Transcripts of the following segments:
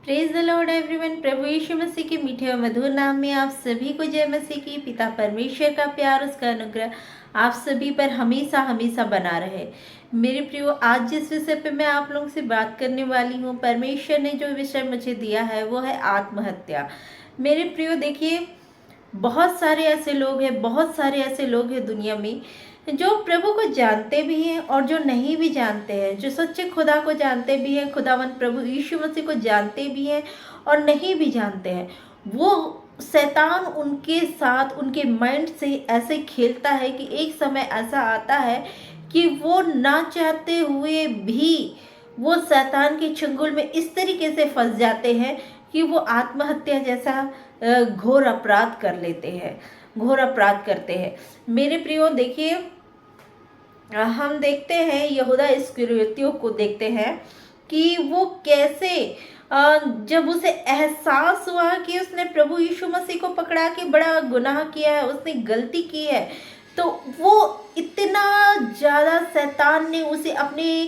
Praise the lord everyone. प्रभु यीशु मसीह के मीठे और मधुर नाम में आप सभी को जय मसीह की। पिता परमेश्वर का प्यार, उसका अनुग्रह आप सभी पर हमेशा हमेशा बना रहे। मेरे प्रियो, आज जिस विषय पे मैं आप लोगों से बात करने वाली हूँ, परमेश्वर ने जो विषय मुझे दिया है वो है आत्महत्या। मेरे प्रियो देखिए, बहुत सारे ऐसे लोग हैं, बहुत सारे ऐसे लोग हैं दुनिया में जो प्रभु को जानते भी हैं और जो नहीं भी जानते हैं, जो सच्चे खुदा को जानते भी हैं, खुदावंत प्रभु यीशु मसीह को जानते भी हैं और नहीं भी जानते हैं। वो शैतान उनके साथ, उनके माइंड से ऐसे खेलता है कि एक समय ऐसा आता है कि वो ना चाहते हुए भी वो शैतान के चंगुल में इस तरीके से फंस जाते हैं कि वो आत्महत्या जैसा घोर अपराध कर लेते हैं, घोर अपराध करते हैं। मेरे प्रियो देखिए, हम देखते हैं यहूदा इस्करियोतियों को देखते हैं कि वो कैसे जब उसे एहसास हुआ कि उसने प्रभु यीशु मसीह को पकड़ा के बड़ा गुनाह किया है, उसने गलती की है, तो वो इतना ज़्यादा शैतान ने उसे अपने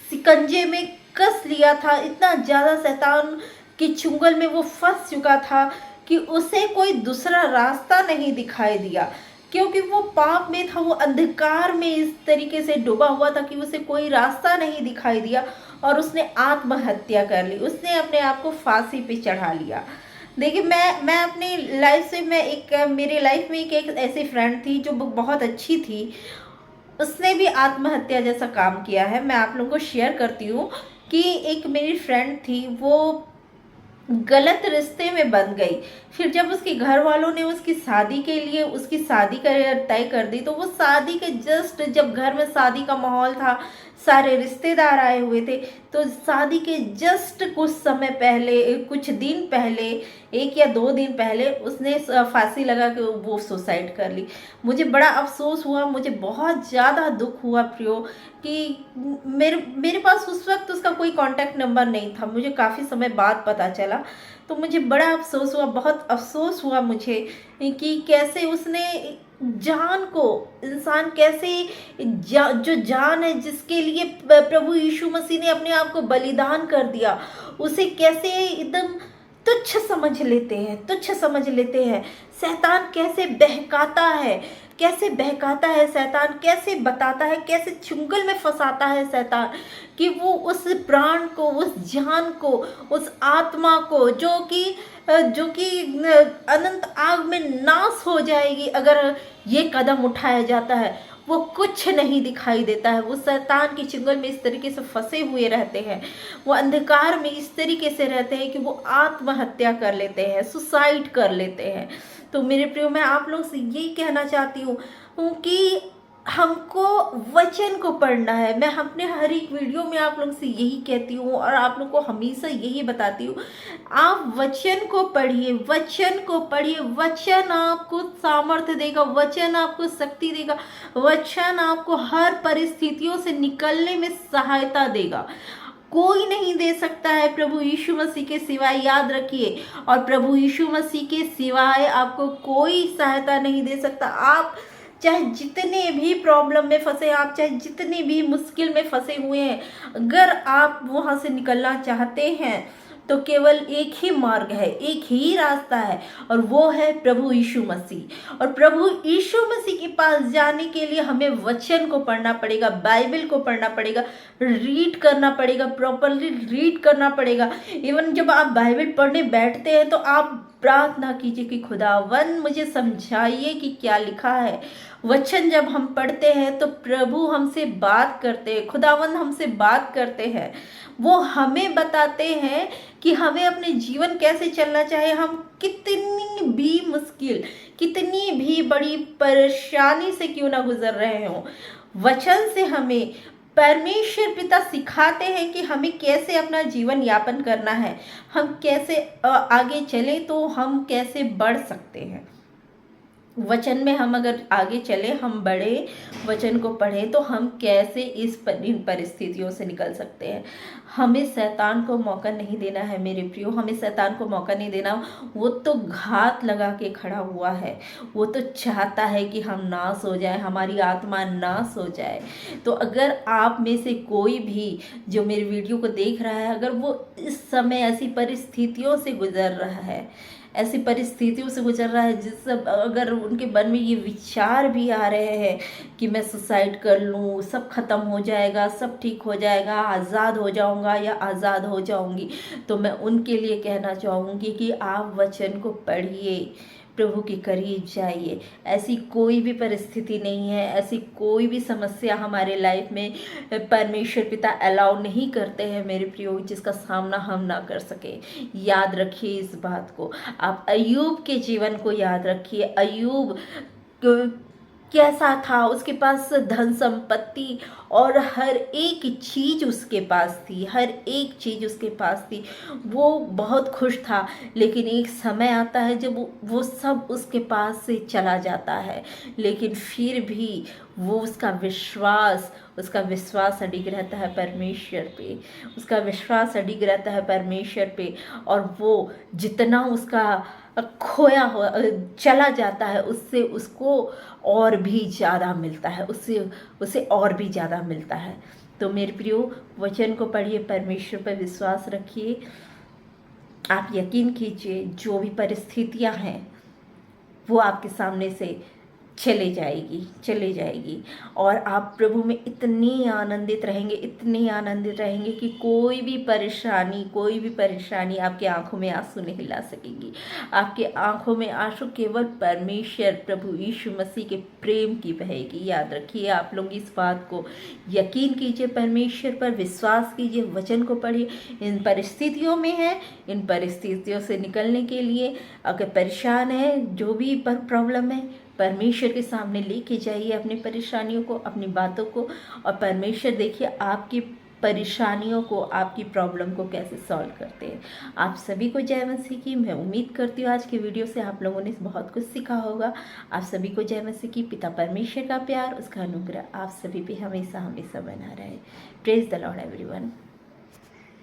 सिकंजे में कस लिया था, इतना ज़्यादा शैतान के चुंगल में वो फंस चुका था कि उसे कोई दूसरा रास्ता नहीं दिखाई दिया, क्योंकि वो पाप में था, वो अंधकार में इस तरीके से डूबा हुआ था कि उसे कोई रास्ता नहीं दिखाई दिया और उसने आत्महत्या कर ली, उसने अपने आप को फांसी पे चढ़ा लिया। देखिए, मैं अपनी लाइफ से, मैं एक मेरे लाइफ में एक ऐसी फ्रेंड थी जो बहुत अच्छी थी, उसने भी आत्महत्या जैसा काम किया है। मैं आप लोगों को शेयर करती हूँ कि एक मेरी फ्रेंड थी, वो गलत रिश्ते में बन गई। फिर जब उसके घर वालों ने उसकी शादी के लिए उसकी शादी तय कर दी, तो वो शादी के जस्ट जब घर में शादी का माहौल था, सारे रिश्तेदार आए हुए थे, तो शादी के जस्ट कुछ समय पहले, कुछ दिन पहले, 1 या 2 दिन पहले उसने फांसी लगा के वो सुसाइड कर ली। मुझे बड़ा अफसोस हुआ, मुझे बहुत ज़्यादा दुख हुआ प्रियो कि मेरे मेरे पास उस वक्त उसका कोई कांटेक्ट नंबर नहीं था, मुझे काफ़ी समय बाद पता चला। तो मुझे बड़ा अफसोस हुआ, बहुत अफसोस हुआ मुझे कि कैसे उसने जान को, इंसान कैसे जो जान है जिसके लिए प्रभु यीशु मसीह ने अपने आप को बलिदान कर दिया, उसे कैसे एकदम तुच्छ समझ लेते हैं, तुच्छ समझ लेते हैं। शैतान कैसे बहकाता है, कैसे बहकाता है शैतान, कैसे बताता है, कैसे चुंगल में फंसाता है शैतान कि वो उस प्राण को, उस जान को, उस आत्मा को जो कि अनंत आग में नाश हो जाएगी अगर ये कदम उठाया जाता है, वो कुछ नहीं दिखाई देता है। वो शैतान के चुंगल में इस तरीके से फंसे हुए रहते हैं, वो अंधकार में इस तरीके से रहते हैं कि वो आत्महत्या कर लेते हैं, सुसाइड कर लेते हैं। तो मेरे प्रियो, मैं आप लोग से यही कहना चाहती हूँ कि हमको वचन को पढ़ना है। मैं अपने हर एक वीडियो में आप लोग से यही कहती हूँ और आप लोग को हमेशा यही बताती हूँ, आप वचन को पढ़िए, वचन को पढ़िए। वचन आपको सामर्थ्य देगा, वचन आपको शक्ति देगा, वचन आपको हर परिस्थितियों से निकलने में सहायता देगा। कोई नहीं दे सकता है प्रभु यीशु मसीह के सिवाय, याद रखिए। और प्रभु यीशु मसीह के सिवाय आपको कोई सहायता नहीं दे सकता। आप चाहे जितने भी प्रॉब्लम में फंसे, आप चाहे जितनी भी मुश्किल में फंसे हुए हैं, अगर आप वहाँ से निकलना चाहते हैं तो केवल एक ही मार्ग है, एक ही रास्ता है, और वो है प्रभु यीशु मसीह। और प्रभु यीशु मसीह के पास जाने के लिए हमें वचन को पढ़ना पड़ेगा, बाइबल को पढ़ना पड़ेगा, रीड करना पड़ेगा, प्रॉपरली रीड करना पड़ेगा। इवन जब आप बाइबल पढ़ने बैठते हैं तो आप प्रार्थना कीजिए कि खुदावन मुझे समझाइए कि क्या लिखा है। वचन जब हम पढ़ते हैं तो प्रभु हमसे बात करते हैं, खुदावन हमसे बात करते हैं। वो हमें बताते हैं कि हमें अपने जीवन कैसे चलना चाहिए। हम कितनी भी मुश्किल, कितनी भी बड़ी परेशानी से क्यों ना गुजर रहे हों, वचन से हमें परमेश्वर पिता सिखाते हैं कि हमें कैसे अपना जीवन यापन करना है, हम कैसे आगे चले तो हम कैसे बढ़ सकते हैं। वचन में हम अगर आगे चले, हम बढ़े, वचन को पढ़ें, तो हम कैसे इन परिस्थितियों से निकल सकते हैं। हमें शैतान को मौका नहीं देना है मेरे प्रियो, हमें शैतान को मौका नहीं देना। वो तो घात लगा के खड़ा हुआ है, वो तो चाहता है कि हम नाश हो जाए, हमारी आत्मा नाश हो जाए। तो अगर आप में से कोई भी जो मेरे वीडियो को देख रहा है, अगर वो इस समय ऐसी परिस्थितियों से गुजर रहा है, ऐसी परिस्थितियों से गुजर रहा है, जिससे अगर उनके मन में ये विचार भी आ रहे हैं कि मैं सुसाइड कर लूँ, सब खत्म हो जाएगा, सब ठीक हो जाएगा, आज़ाद हो जाऊँगा या आज़ाद हो जाऊँगी, तो मैं उनके लिए कहना चाहूँगी कि आप वचन को पढ़िए, प्रभु के करीब जाइए। ऐसी कोई भी परिस्थिति नहीं है, ऐसी कोई भी समस्या हमारे लाइफ में परमेश्वर पिता अलाउ नहीं करते हैं मेरे प्रियो, जिसका सामना हम ना कर सके। याद रखिए इस बात को। आप अय्यूब के जीवन को याद रखिए। अय्यूब कैसा था, उसके पास धन संपत्ति और हर एक चीज़ उसके पास थी, हर एक चीज़ उसके पास थी, वो बहुत खुश था। लेकिन एक समय आता है जब वो सब उसके पास से चला जाता है, लेकिन फिर भी वो उसका विश्वास अडिग रहता है परमेश्वर पे, उसका विश्वास अडिग रहता है परमेश्वर पे। और वो जितना उसका खोया हो चला जाता है, उससे उसको और भी ज़्यादा मिलता है, उससे और भी ज़्यादा मिलता है। तो मेरे प्रियो, वचन को पढ़िए, परमेश्वर पर विश्वास रखिए। आप यकीन कीजिए, जो भी परिस्थितियां हैं वो आपके सामने से चले जाएगी, और आप प्रभु में इतनी आनंदित रहेंगे, इतनी आनंदित रहेंगे कि कोई भी परेशानी आपके आंखों में आंसू नहीं ला सकेगी। आपके आंखों में आंसू केवल परमेश्वर प्रभु यीशु मसीह के प्रेम की बहेगी। याद रखिए, आप लोग इस बात को यकीन कीजिए, परमेश्वर पर विश्वास कीजिए, वचन को पढ़िए। इन परिस्थितियों में है, इन परिस्थितियों से निकलने के लिए अगर परेशान है, जो भी प्रॉब्लम है, परमेश्वर के सामने लेके जाइए अपनी परेशानियों को, अपनी बातों को, और परमेश्वर देखिए आपकी परेशानियों को, आपकी प्रॉब्लम को कैसे सॉल्व करते हैं। आप सभी को जय मसीह की। मैं उम्मीद करती हूँ आज के वीडियो से आप लोगों ने बहुत कुछ सीखा होगा। आप सभी को जय मसीह की। पिता परमेश्वर का प्यार, उसका अनुग्रह आप सभी पे हमेशा हमेशा बना रहे। Praise the lord everyone.